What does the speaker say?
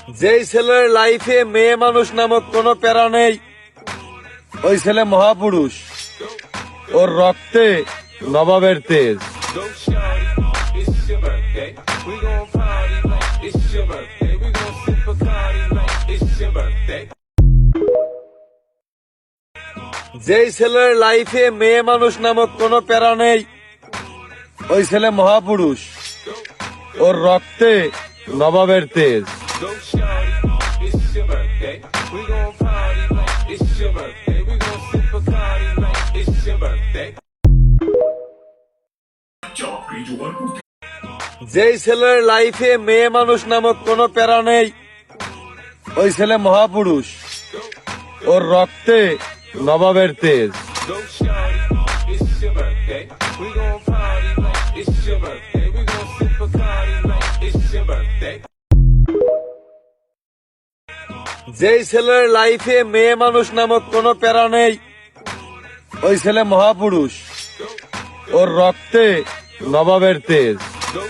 যেই ছেলের লাইফে মেয়ে মানুষ নামক কোনো প্যারা নেই, ওই ছেলে মহাপুরুষ। ওর রক্তে নবাবের তেজ। Go shawty, it's your birthday. We gon' party like it's your birthday. We gon' sip Bacardi like it's your birthday. যেই ছেলের লাইফে মেয়ে মানুষ নামক কোনো প্যারা নেই, ওই ছেলে মহাপুরুষ। ওর রক্তে নবাবের তেজ। Go shawty, it's your birthday. We gon' party like it's your birthday. We gon' sip Bacardi like it's your birthday. যেই ছেলের লাইফে মেয়ে মানুষ নামক কোনো প্যারা নেই, ওই ছেলে মহাপুরুষ। ওর রক্তে নবাবের তেজ। Go shawty, it's your birthday. We gon' party like it's your birthday. We gon' sip Bacardi like it's your birthday. যেই ছেলের লাইফে মেয়ে মানুষ নামক কোনো প্যারা নেই, ওই ছেলে মহাপুরুষ। ওর রক্তে নবাবের তেজ। Go